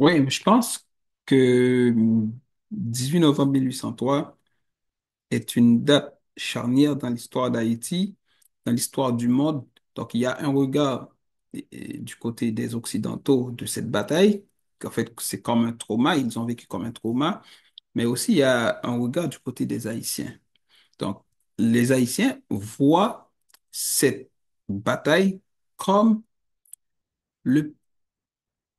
Oui, je pense que 18 novembre 1803 est une date charnière dans l'histoire d'Haïti, dans l'histoire du monde. Donc, il y a un regard du côté des Occidentaux de cette bataille, qu'en fait, c'est comme un trauma, ils ont vécu comme un trauma, mais aussi il y a un regard du côté des Haïtiens. Donc, les Haïtiens voient cette bataille comme le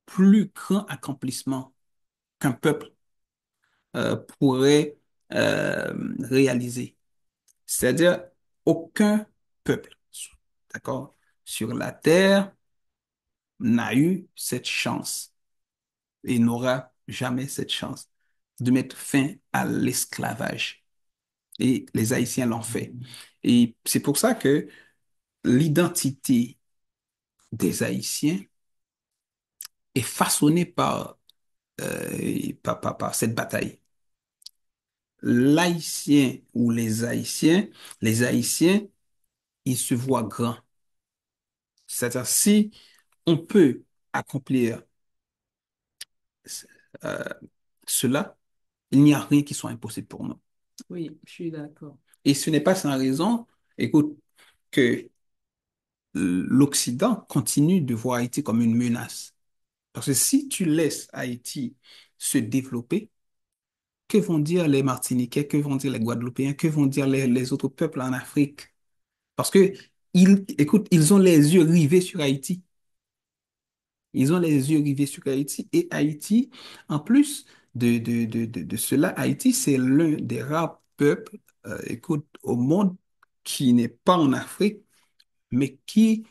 plus grand accomplissement qu'un peuple pourrait réaliser. C'est-à-dire, aucun peuple, d'accord, sur la terre n'a eu cette chance et n'aura jamais cette chance de mettre fin à l'esclavage. Et les Haïtiens l'ont fait. Et c'est pour ça que l'identité des Haïtiens est façonnée par cette bataille. L'Haïtien ou les Haïtiens, ils se voient grands. C'est-à-dire, si on peut accomplir euh, cela, il n'y a rien qui soit impossible pour nous. Oui, je suis d'accord. Et ce n'est pas sans raison, écoute, que l'Occident continue de voir Haïti comme une menace. Parce que si tu laisses Haïti se développer, que vont dire les Martiniquais, que vont dire les Guadeloupéens, que vont dire les autres peuples en Afrique? Parce que, écoute, ils ont les yeux rivés sur Haïti. Ils ont les yeux rivés sur Haïti. Et Haïti, en plus de cela, Haïti, c'est l'un des rares peuples, écoute, au monde qui n'est pas en Afrique, mais qui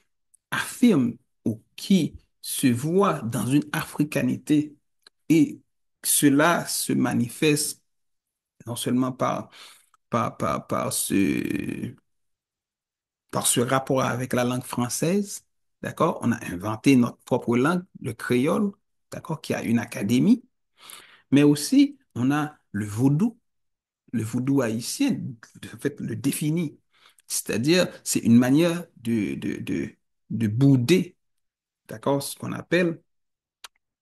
affirme ou qui se voit dans une africanité. Et cela se manifeste non seulement par par ce rapport avec la langue française, d'accord? On a inventé notre propre langue, le créole, d'accord, qui a une académie, mais aussi on a le vaudou haïtien, en fait, le définit. C'est-à-dire, c'est une manière de bouder, d'accord, ce qu'on appelle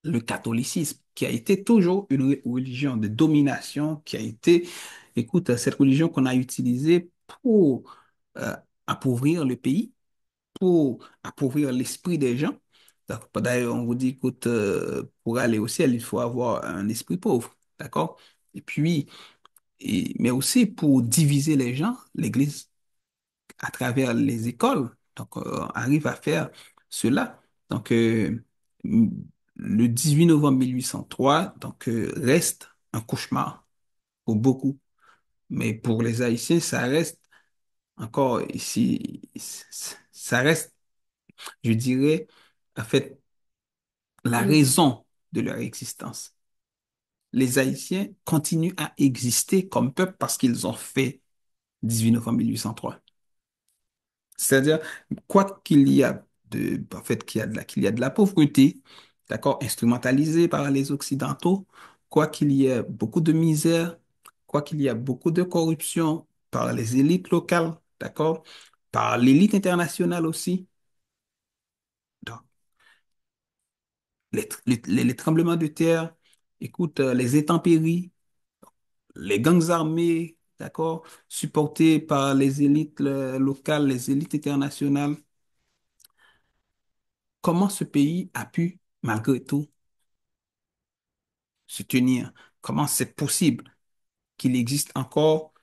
le catholicisme, qui a été toujours une religion de domination, qui a été, écoute, cette religion qu'on a utilisée pour euh, appauvrir le pays, pour appauvrir l'esprit des gens. D'ailleurs, on vous dit, écoute, pour aller au ciel, il faut avoir un esprit pauvre, d'accord? Et puis, mais aussi pour diviser les gens, l'Église, à travers les écoles, donc, arrive à faire cela. Donc, m- le 18 novembre 1803, donc, reste un cauchemar pour beaucoup. Mais pour les Haïtiens, ça reste encore ici, ça reste, je dirais, en fait, la Oui. raison de leur existence. Les Haïtiens continuent à exister comme peuple parce qu'ils ont fait 18 novembre 1803. C'est-à-dire, quoi qu'il y a en fait, qu'il y a de la pauvreté, d'accord, instrumentalisée par les Occidentaux, quoi qu'il y ait beaucoup de misère, quoi qu'il y ait beaucoup de corruption par les élites locales, d'accord, par l'élite internationale aussi. Donc, les tremblements de terre, écoute, les intempéries, les gangs armés, d'accord, supportés par les élites locales, les élites internationales. Comment ce pays a pu, malgré tout, se tenir? Comment c'est possible qu'il existe encore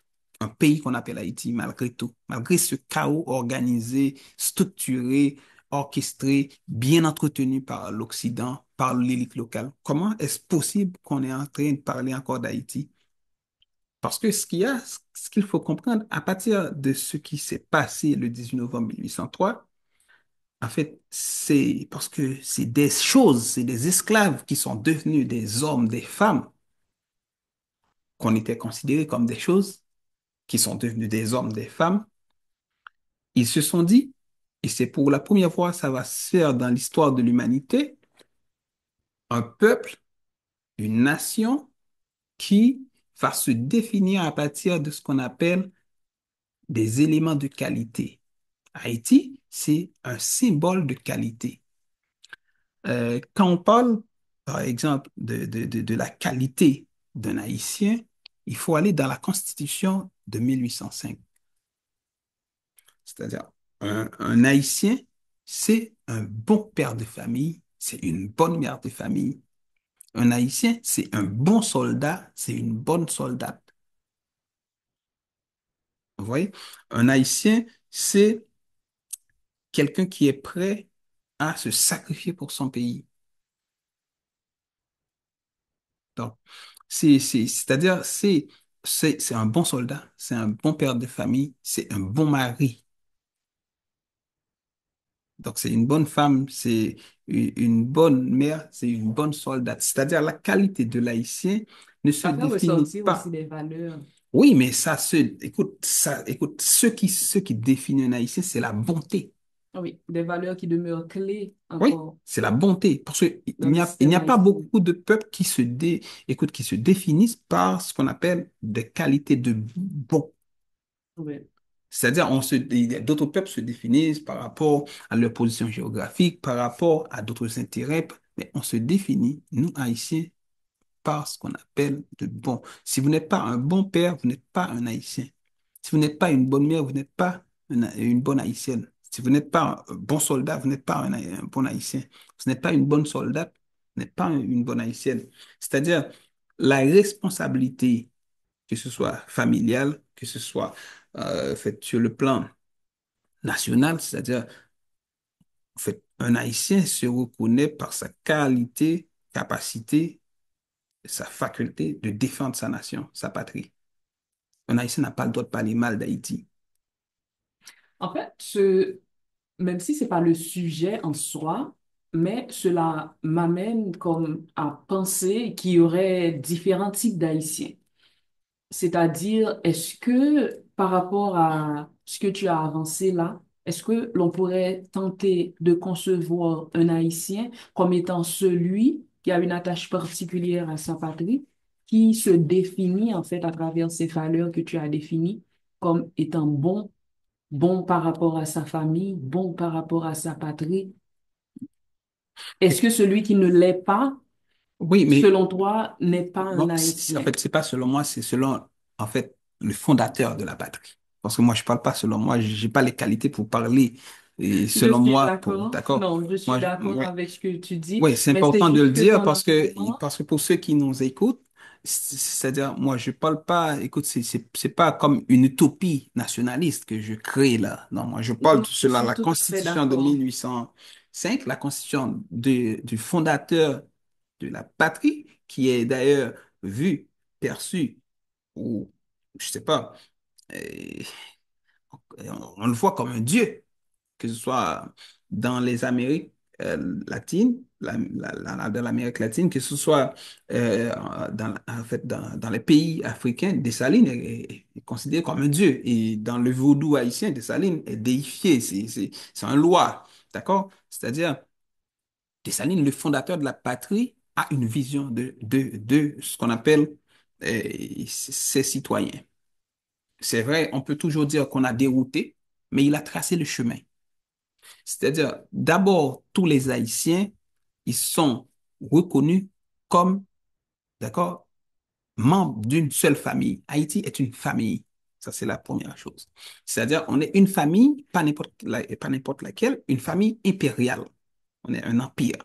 un pays qu'on appelle Haïti, malgré tout, malgré ce chaos organisé, structuré, orchestré, bien entretenu par l'Occident, par l'élite locale? Comment est-ce possible qu'on est en train de parler encore d'Haïti? Parce que ce qu'il faut comprendre, à partir de ce qui s'est passé le 18 novembre 1803, en fait, c'est parce que c'est des choses, c'est des esclaves qui sont devenus des hommes, des femmes, qu'on était considérés comme des choses, qui sont devenus des hommes, des femmes. Ils se sont dit, et c'est pour la première fois, ça va se faire dans l'histoire de l'humanité, un peuple, une nation qui va se définir à partir de ce qu'on appelle des éléments de qualité. Haïti, c'est un symbole de qualité. Quand on parle par exemple, de la qualité d'un Haïtien, il faut aller dans la Constitution de 1805. C'est-à-dire, un Haïtien, c'est un bon père de famille, c'est une bonne mère de famille. Un Haïtien, c'est un bon soldat, c'est une bonne soldate. Vous voyez? Un Haïtien, c'est quelqu'un qui est prêt à se sacrifier pour son pays. Donc, c'est-à-dire, c'est un bon soldat, c'est un bon père de famille, c'est un bon mari. Donc, c'est une bonne femme, c'est une bonne mère, c'est une bonne soldate. C'est-à-dire, la qualité de l'haïtien ne se Ça fait définit ressortir aussi pas. des valeurs. Oui, mais écoute, ce qui définit un haïtien, c'est la bonté. Oui, des valeurs qui demeurent clés Oui, encore c'est la bonté. Parce qu'il dans le il n'y système a pas haïtien. beaucoup de peuples qui se définissent par ce qu'on appelle des qualités de bon. Oui. C'est-à-dire, d'autres peuples se définissent par rapport à leur position géographique, par rapport à d'autres intérêts, mais on se définit, nous, Haïtiens, par ce qu'on appelle de bon. Si vous n'êtes pas un bon père, vous n'êtes pas un Haïtien. Si vous n'êtes pas une bonne mère, vous n'êtes pas une bonne Haïtienne. Si vous n'êtes pas un bon soldat, vous n'êtes pas un bon Haïtien. Si vous n'êtes pas une bonne soldate, vous n'êtes pas une bonne Haïtienne. C'est-à-dire, la responsabilité, que ce soit familiale, que ce soit fait sur le plan national, c'est-à-dire, en fait, un Haïtien se reconnaît par sa qualité, capacité, sa faculté de défendre sa nation, sa patrie. Un Haïtien n'a pas le droit de parler mal d'Haïti. En fait, même si c'est pas le sujet en soi, mais cela m'amène comme à penser qu'il y aurait différents types d'Haïtiens. C'est-à-dire, est-ce que par rapport à ce que tu as avancé là, est-ce que l'on pourrait tenter de concevoir un Haïtien comme étant celui qui a une attache particulière à sa patrie, qui se définit en fait à travers ces valeurs que tu as définies comme étant bon, bon par rapport à sa famille, bon par rapport à sa patrie? Est-ce que celui qui ne l'est pas, Oui, mais selon toi, n'est pas un bon, en Haïtien? fait, c'est pas selon moi, c'est selon, en fait, le fondateur de la patrie. Parce que moi, je parle pas selon moi, j'ai pas les qualités pour parler Je selon suis moi, d'accord. d'accord? Non, je suis d'accord Ouais. avec ce que tu dis, Oui, c'est mais c'est important de le juste que dire pendant un moment, parce que pour ceux qui nous écoutent, c'est-à-dire, moi, je parle pas, écoute, c'est pas comme une utopie nationaliste que je crée là. Non, moi, je parle non, de je cela, suis la tout à fait Constitution de d'accord. 1805, la Constitution du fondateur de la patrie, qui est d'ailleurs vue, perçue, ou, je sais pas, euh, on le voit comme un dieu que ce soit dans les Amériques latines, dans l'Amérique latine, que ce soit en fait, dans les pays africains, Dessalines est considéré comme un dieu. Et dans le vaudou haïtien, Dessalines est déifié. C'est un loi. D'accord? C'est-à-dire, Dessalines, le fondateur de la patrie, a une vision de ce qu'on appelle ses citoyens. C'est vrai, on peut toujours dire qu'on a dérouté, mais il a tracé le chemin. C'est-à-dire, d'abord, tous les Haïtiens, ils sont reconnus comme, d'accord, membres d'une seule famille. Haïti est une famille. Ça, c'est la première chose. C'est-à-dire, on est une famille, pas n'importe laquelle, une famille impériale. On est un empire.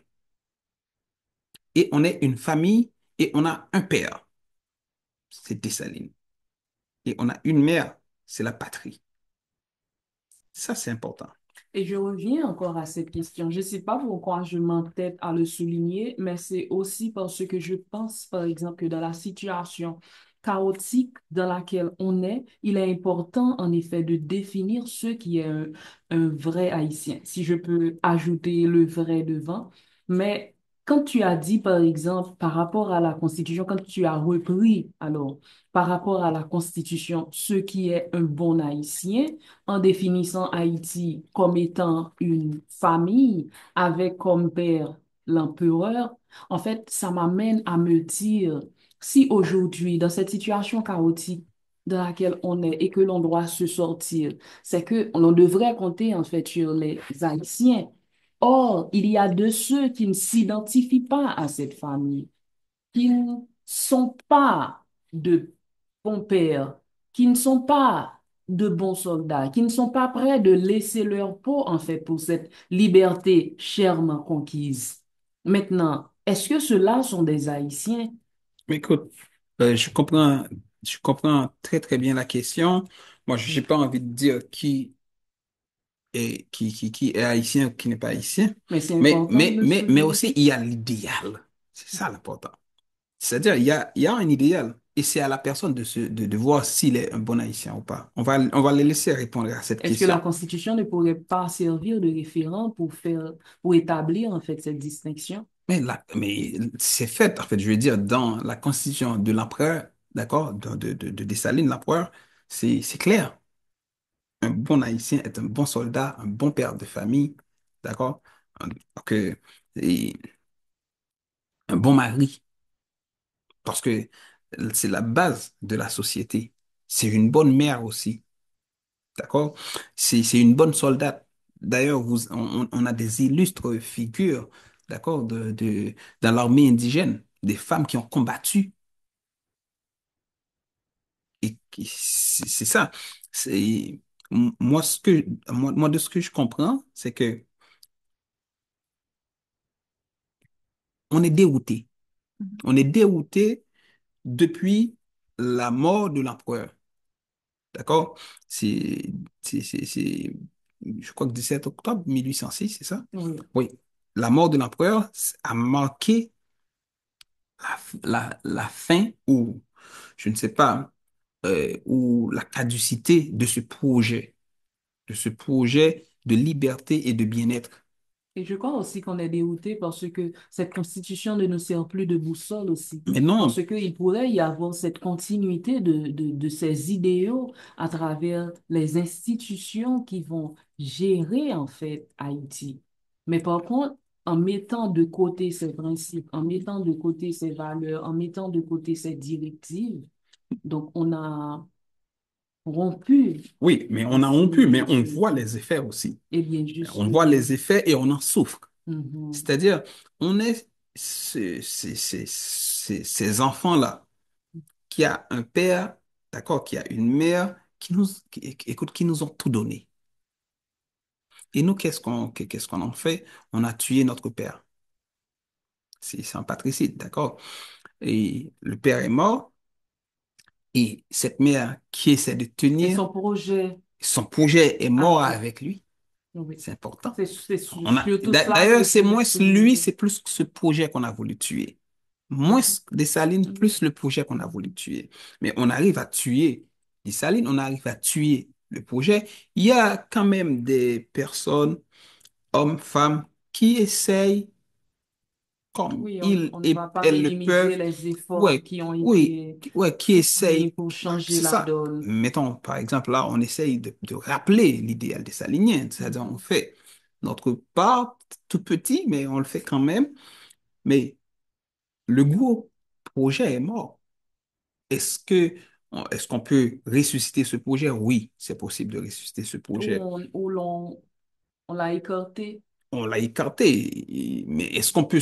Et on est une famille et on a un père, c'est Dessalines. Et on a une mère, c'est la patrie. Ça, c'est important. Et je reviens encore à cette question. Je ne sais pas pourquoi je m'entête à le souligner, mais c'est aussi parce que je pense, par exemple, que dans la situation chaotique dans laquelle on est, il est important, en effet, de définir ce qui est un vrai Haïtien. Si je peux ajouter le vrai devant. Mais quand tu as dit, par exemple, par rapport à la Constitution, quand tu as repris, alors, par rapport à la Constitution, ce qui est un bon Haïtien, en définissant Haïti comme étant une famille avec comme père l'empereur, en fait, ça m'amène à me dire, si aujourd'hui, dans cette situation chaotique dans laquelle on est et que l'on doit se sortir, c'est que l'on devrait compter en fait sur les Haïtiens. Or, il y a de ceux qui ne s'identifient pas à cette famille, qui ne sont pas de bons pères, qui ne sont pas de bons soldats, qui ne sont pas prêts de laisser leur peau, en fait, pour cette liberté chèrement conquise. Maintenant, est-ce que ceux-là sont des Haïtiens? Mais écoute, je comprends très très bien la question. Moi, j'ai pas envie de dire qui est haïtien ou qui n'est pas haïtien. Mais c'est important de le Mais souligner. aussi, il y a l'idéal. C'est ça l'important. C'est-à-dire, il y a un idéal. Et c'est à la personne de voir s'il est un bon haïtien ou pas. On va les laisser répondre à cette Est-ce que la question. Constitution ne pourrait pas servir de référent pour établir, en fait, cette distinction? Mais c'est fait, en fait, je veux dire, dans la constitution de l'empereur, d'accord, de Dessalines, l'empereur, c'est clair. Un bon haïtien est un bon soldat, un bon père de famille, d'accord, un, que, et un bon mari, parce que c'est la base de la société. C'est une bonne mère aussi. D'accord? C'est une bonne soldate. D'ailleurs, on a des illustres figures, d'accord, dans l'armée indigène, des femmes qui ont combattu. C'est ça. C'est, moi, moi, de ce que je comprends, c'est que on est dérouté. On est dérouté depuis la mort de l'empereur. D'accord? C'est, je crois que 17 octobre 1806, c'est ça? Oui. Oui. La mort de l'empereur a marqué la fin ou, je ne sais pas, ou la caducité de ce projet de liberté et de bien-être. Et je crois aussi qu'on est dérouté parce que cette constitution ne nous sert plus de boussole aussi. Mais non, Parce qu'il pourrait y avoir cette continuité de ces idéaux à travers les institutions qui vont gérer en fait Haïti. Mais par contre, en mettant de côté ces principes, en mettant de côté ces valeurs, en mettant de côté ces directives, donc on a rompu oui, mais on a ainsi rompu, une mais on voit continuité. les effets aussi. Eh bien, On voit justement. les effets et on en souffre. Mhm. C'est-à-dire, on est ces enfants-là qui a un père, d'accord, qui a une mère, écoute, qui nous ont tout donné. Et nous, qu'est-ce qu'on en fait? On a tué notre père. C'est un patricide, d'accord? Et le père est mort, et cette mère qui essaie de Et tenir, son projet son projet est mort après. avec lui. Oui. C'est important. C'est surtout cela D'ailleurs, que je c'est voulais moins lui, souligner. c'est plus ce projet qu'on a voulu tuer. Moins Mhm. Dessalines, plus le projet qu'on a voulu tuer. Mais on arrive à tuer Dessalines, on arrive à tuer le projet. Il y a quand même des personnes, hommes, femmes, qui essayent, comme Oui, ils on ne et va pas elles le minimiser peuvent, les efforts ouais, qui ont oui, été ouais, qui mis essayent, pour changer c'est la ça. donne. Mettons, par exemple, là, on essaye de rappeler l'idéal dessalinien, c'est-à-dire on Mhm. fait notre part tout petit, mais on le fait quand même. Mais le gros projet est mort. Est-ce que, est-ce qu'on peut ressusciter ce projet? Oui, c'est possible de ressusciter ce projet. Où on l'a écarté, On l'a écarté, mais est-ce qu'on peut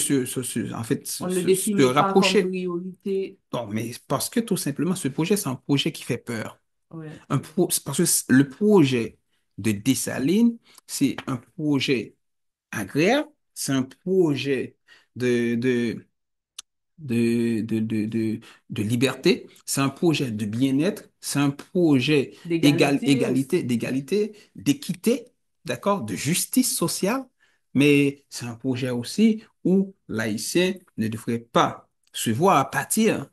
en fait, on ne le se définit pas comme rapprocher? priorité. Non, mais parce que tout simplement, ce projet, c'est un projet qui fait peur. Ouais. C'est parce que le projet de Dessalines, c'est un projet agréable, c'est un projet de, de, de liberté, c'est un projet de bien-être, c'est un projet D'égalité aussi. d'égalité, d'équité, d'accord, de justice sociale, mais c'est un projet aussi où l'haïtien ne devrait pas se voir à partir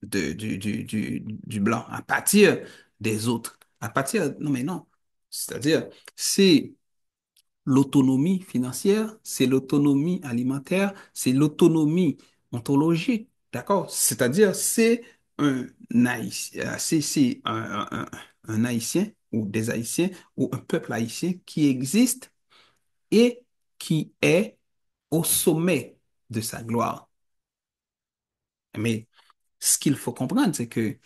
du blanc, à partir des autres, à partir, non mais non, c'est-à-dire, c'est l'autonomie financière, c'est l'autonomie alimentaire, c'est l'autonomie ontologique, d'accord? C'est-à-dire, c'est un Haïtien, c'est un Haïtien ou des Haïtiens ou un peuple haïtien qui existe et qui est au sommet de sa gloire. Mais ce qu'il faut comprendre, c'est que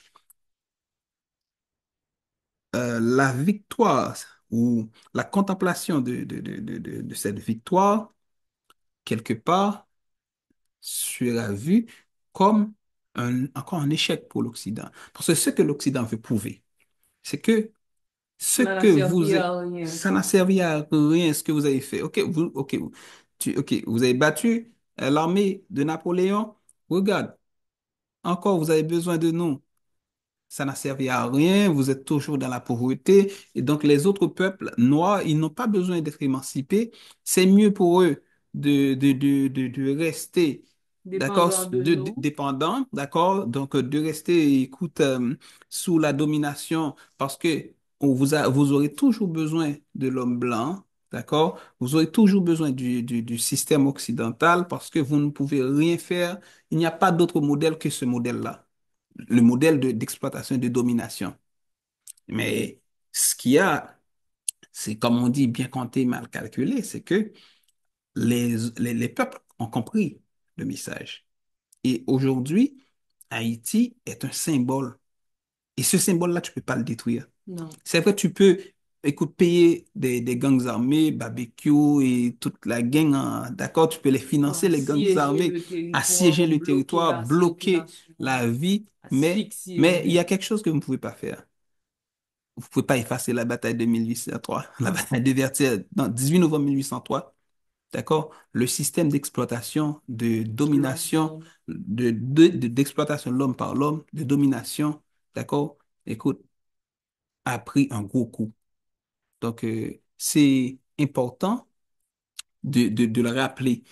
la victoire où la contemplation de cette victoire, quelque part, sera vue comme encore un échec pour l'Occident. Parce que ce que l'Occident veut prouver, c'est que ce Ça n'a que servi à rien. ça n'a servi à rien ce que vous avez fait. Ok, vous avez battu l'armée de Napoléon. Regarde, encore vous avez besoin de nous. Ça n'a servi à rien, vous êtes toujours dans la pauvreté. Et donc, les autres peuples noirs, ils n'ont pas besoin d'être émancipés. C'est mieux pour eux de rester, d'accord, Dépendant de nous, dépendants, d'accord? Donc, de rester, écoute, sous la domination parce que vous aurez toujours besoin de l'homme blanc, d'accord? Vous aurez toujours besoin du système occidental parce que vous ne pouvez rien faire. Il n'y a pas d'autre modèle que ce modèle-là, le modèle d'exploitation et de domination. Mais ce qu'il y a, c'est comme on dit, bien compté, mal calculé, c'est que les peuples ont compris le message. Et aujourd'hui, Haïti est un symbole. Et ce symbole-là, tu ne peux pas le détruire. non. C'est vrai, tu peux, écoute, payer des gangs armés, barbecue et toute la gang, d'accord, tu peux les financer, les gangs Siéger armés, le assiéger territoire, le bloquer territoire, la bloquer circulation, la vie, asphyxier mais il y a même. quelque chose que vous ne pouvez pas faire. Vous ne pouvez pas effacer la bataille de 1803, la bataille de Vertières, non, 18 novembre 1803, d'accord? Le système d'exploitation, de De domination, l'homme. d'exploitation de l'homme par l'homme, de domination, d'accord? Écoute, a pris un gros coup. Donc, c'est important de le rappeler.